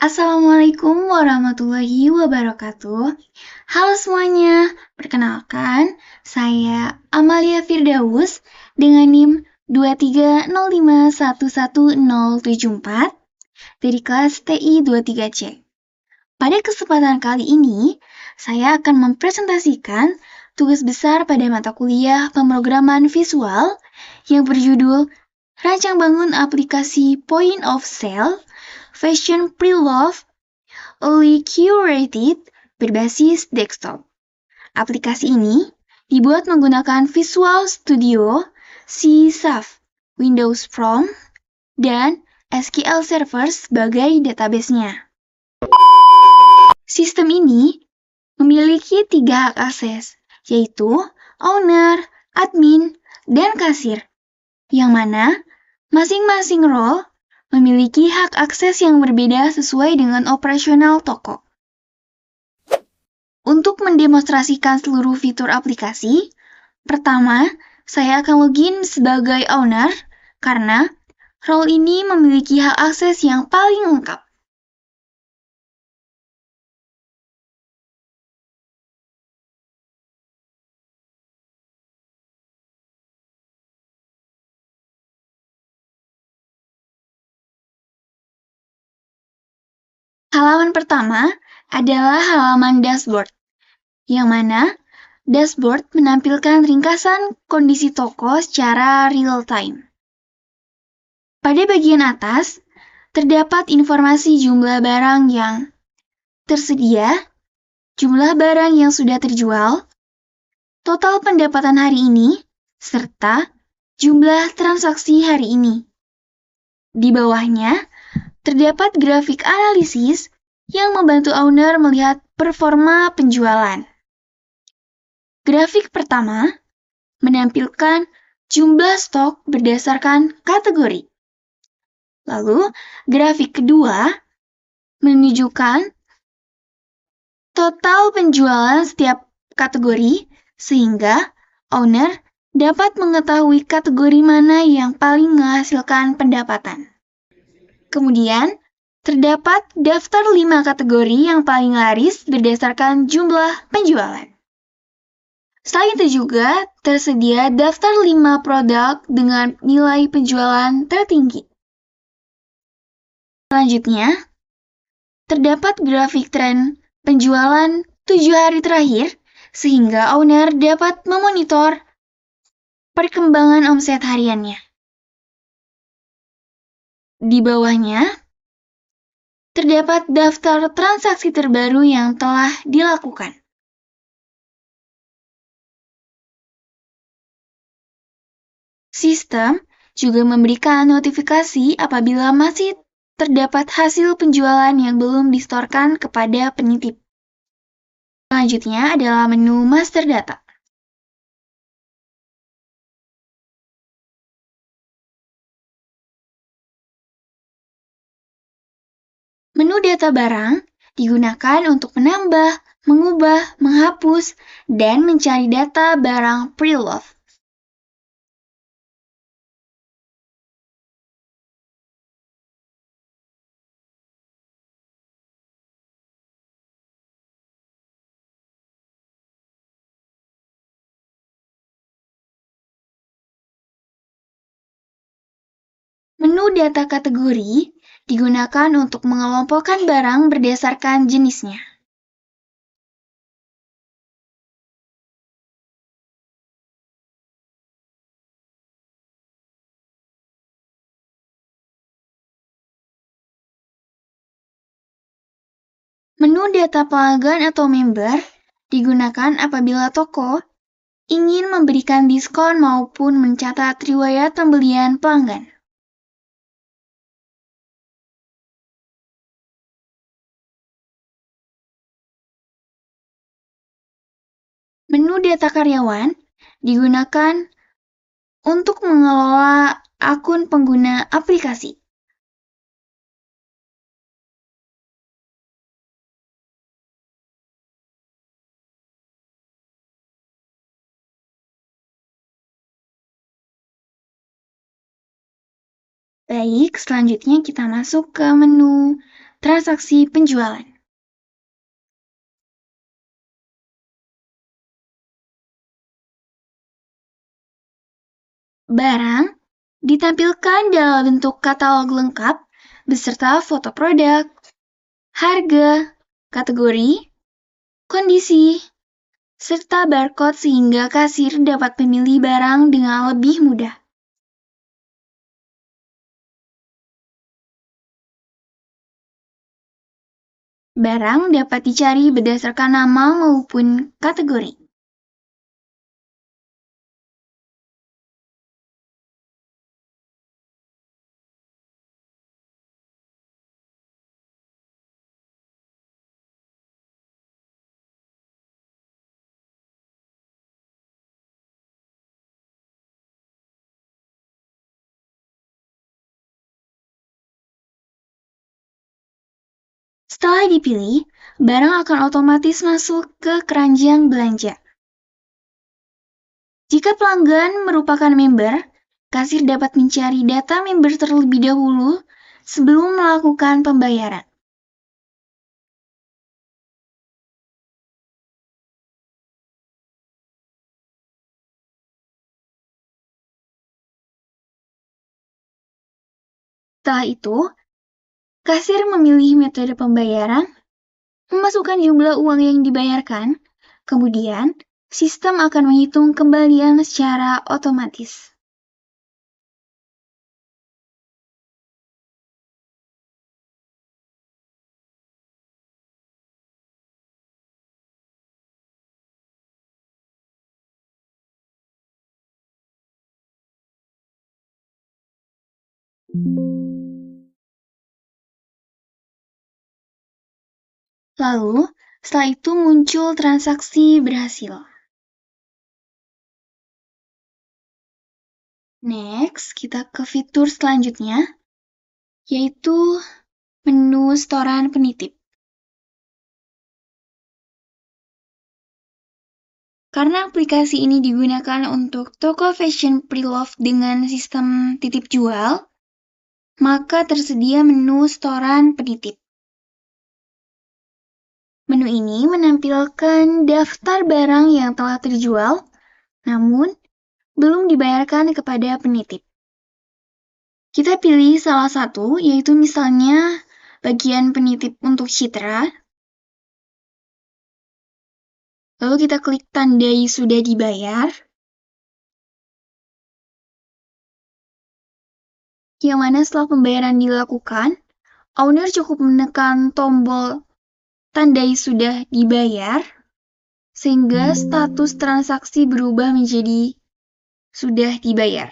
Assalamualaikum warahmatullahi wabarakatuh. Halo semuanya, perkenalkan saya Amalia Firdaus dengan NIM 230511074 dari kelas TI 23C. Pada kesempatan kali ini, saya akan mempresentasikan tugas besar pada mata kuliah pemrograman visual yang berjudul Rancang Bangun Aplikasi Point of Sale Fashion Pre-Love Only Curated berbasis desktop. Aplikasi ini dibuat menggunakan Visual Studio, C#, Windows Phone, dan SQL Server sebagai database-nya. Sistem ini memiliki 3 hak akses, yaitu owner, admin, dan kasir, yang mana masing-masing role memiliki hak akses yang berbeda sesuai dengan operasional toko. Untuk mendemonstrasikan seluruh fitur aplikasi, pertama, saya akan login sebagai owner karena role ini memiliki hak akses yang paling lengkap. Halaman pertama adalah halaman dashboard, yang mana dashboard menampilkan ringkasan kondisi toko secara real-time. Pada bagian atas, terdapat informasi jumlah barang yang tersedia, jumlah barang yang sudah terjual, total pendapatan hari ini, serta jumlah transaksi hari ini. Di bawahnya, terdapat grafik analisis yang membantu owner melihat performa penjualan. Grafik pertama menampilkan jumlah stok berdasarkan kategori. Lalu, grafik kedua menunjukkan total penjualan setiap kategori sehingga owner dapat mengetahui kategori mana yang paling menghasilkan pendapatan. Kemudian, terdapat daftar 5 kategori yang paling laris berdasarkan jumlah penjualan. Selain itu juga tersedia daftar 5 produk dengan nilai penjualan tertinggi. Selanjutnya, terdapat grafik tren penjualan 7 hari terakhir sehingga owner dapat memonitor perkembangan omset hariannya. Di bawahnya, terdapat daftar transaksi terbaru yang telah dilakukan. Sistem juga memberikan notifikasi apabila masih terdapat hasil penjualan yang belum disetorkan kepada penitip. Selanjutnya adalah menu Master Data. Menu data barang digunakan untuk menambah, mengubah, menghapus, dan mencari data barang pre-love. Menu data kategori digunakan untuk mengelompokkan barang berdasarkan jenisnya. Menu data pelanggan atau member digunakan apabila toko ingin memberikan diskon maupun mencatat riwayat pembelian pelanggan. Menu data karyawan digunakan untuk mengelola akun pengguna aplikasi. Baik, selanjutnya kita masuk ke menu transaksi penjualan. Barang ditampilkan dalam bentuk katalog lengkap beserta foto produk, harga, kategori, kondisi, serta barcode sehingga kasir dapat memilih barang dengan lebih mudah. Barang dapat dicari berdasarkan nama maupun kategori. Setelah dipilih, barang akan otomatis masuk ke keranjang belanja. Jika pelanggan merupakan member, kasir dapat mencari data member terlebih dahulu sebelum melakukan pembayaran. Setelah itu, kasir memilih metode pembayaran, memasukkan jumlah uang yang dibayarkan, kemudian sistem akan menghitung kembalian secara otomatis. Lalu, setelah itu muncul transaksi berhasil. Next, kita ke fitur selanjutnya, yaitu menu setoran penitip. Karena aplikasi ini digunakan untuk toko fashion pre-loved dengan sistem titip jual, maka tersedia menu setoran penitip. Menu ini menampilkan daftar barang yang telah terjual, namun belum dibayarkan kepada penitip. Kita pilih salah satu, yaitu misalnya bagian penitip untuk Citra. Lalu kita klik tandai sudah dibayar. Yang mana setelah pembayaran dilakukan, owner cukup menekan tombol tandai sudah dibayar, sehingga status transaksi berubah menjadi sudah dibayar.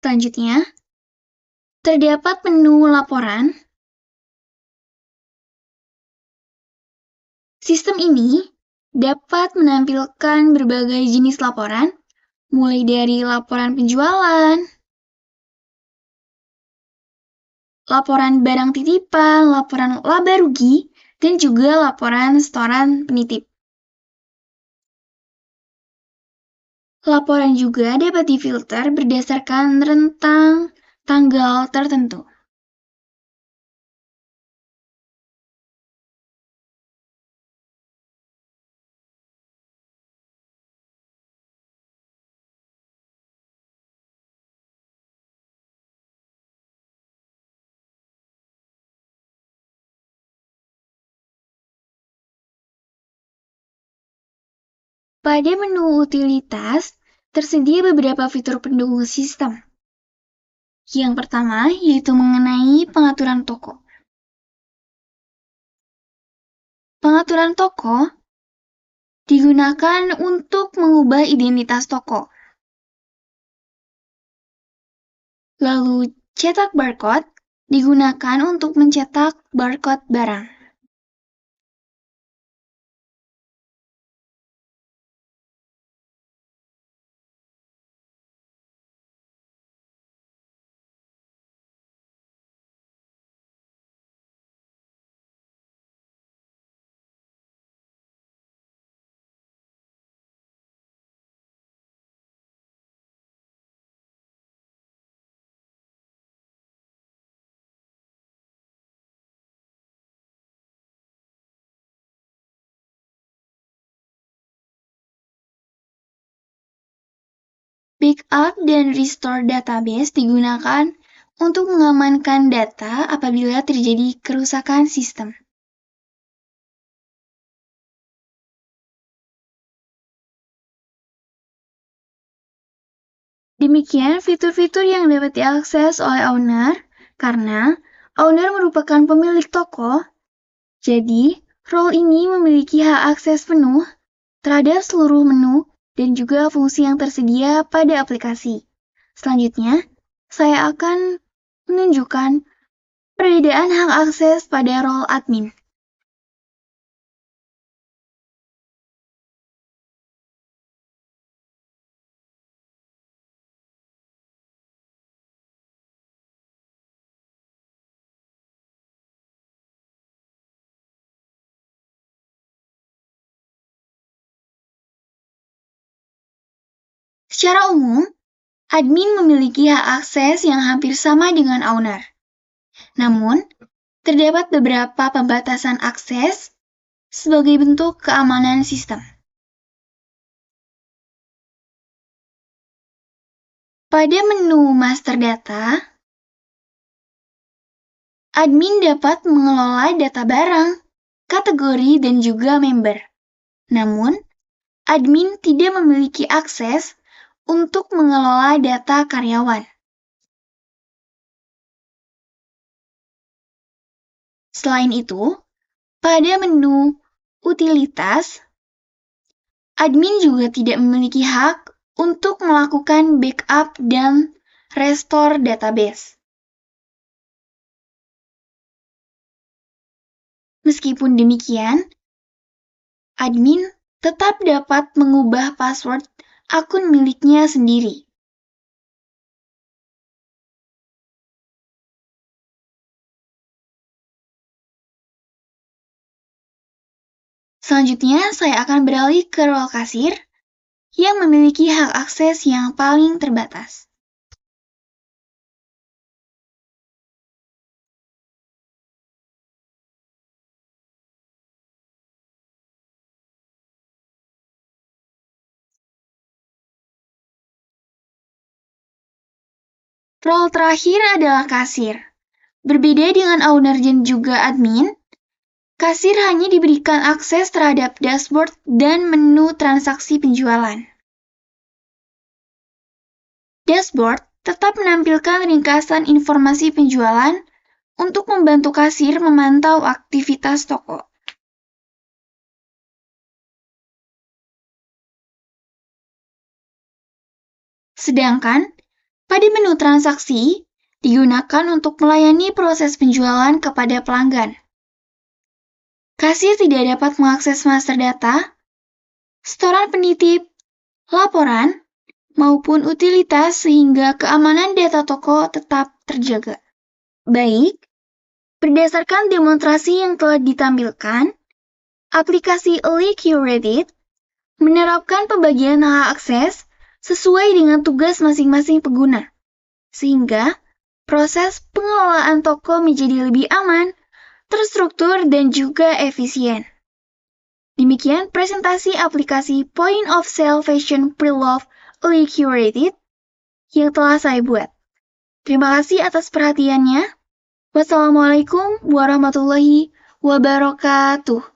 Selanjutnya, terdapat menu laporan. Sistem ini dapat menampilkan berbagai jenis laporan, mulai dari laporan penjualan, laporan barang titipan, laporan laba rugi, dan juga laporan setoran penitip. Laporan juga dapat difilter berdasarkan rentang tanggal tertentu. Pada menu utilitas, tersedia beberapa fitur pendukung sistem. Yang pertama, yaitu mengenai pengaturan toko. Pengaturan toko digunakan untuk mengubah identitas toko. Lalu, cetak barcode digunakan untuk mencetak barcode barang. Backup dan restore database digunakan untuk mengamankan data apabila terjadi kerusakan sistem. Demikian fitur-fitur yang dapat diakses oleh owner, karena owner merupakan pemilik toko, jadi role ini memiliki hak akses penuh terhadap seluruh menu dan juga fungsi yang tersedia pada aplikasi. Selanjutnya, saya akan menunjukkan perbedaan hak akses pada role admin. Secara umum, admin memiliki hak akses yang hampir sama dengan owner. Namun, terdapat beberapa pembatasan akses sebagai bentuk keamanan sistem. Pada menu master data, admin dapat mengelola data barang, kategori, dan juga member. Namun, admin tidak memiliki akses untuk mengelola data karyawan. Selain itu, pada menu utilitas, admin juga tidak memiliki hak untuk melakukan backup dan restore database. Meskipun demikian, admin tetap dapat mengubah password akun miliknya sendiri. Selanjutnya, saya akan beralih ke role kasir yang memiliki hak akses yang paling terbatas. Role terakhir adalah kasir. Berbeda dengan owner dan juga admin, kasir hanya diberikan akses terhadap dashboard dan menu transaksi penjualan. Dashboard tetap menampilkan ringkasan informasi penjualan untuk membantu kasir memantau aktivitas toko. Sedangkan, pada menu transaksi digunakan untuk melayani proses penjualan kepada pelanggan. Kasir tidak dapat mengakses master data, setoran penitip, laporan, maupun utilitas sehingga keamanan data toko tetap terjaga. Baik, berdasarkan demonstrasi yang telah ditampilkan, aplikasi Early Curated menerapkan pembagian hak akses sesuai dengan tugas masing-masing pengguna, sehingga proses pengelolaan toko menjadi lebih aman, terstruktur, dan juga efisien. Demikian presentasi aplikasi Point of Sale Fashion Pre-Loved Early Curated yang telah saya buat. Terima kasih atas perhatiannya. Wassalamualaikum warahmatullahi wabarakatuh.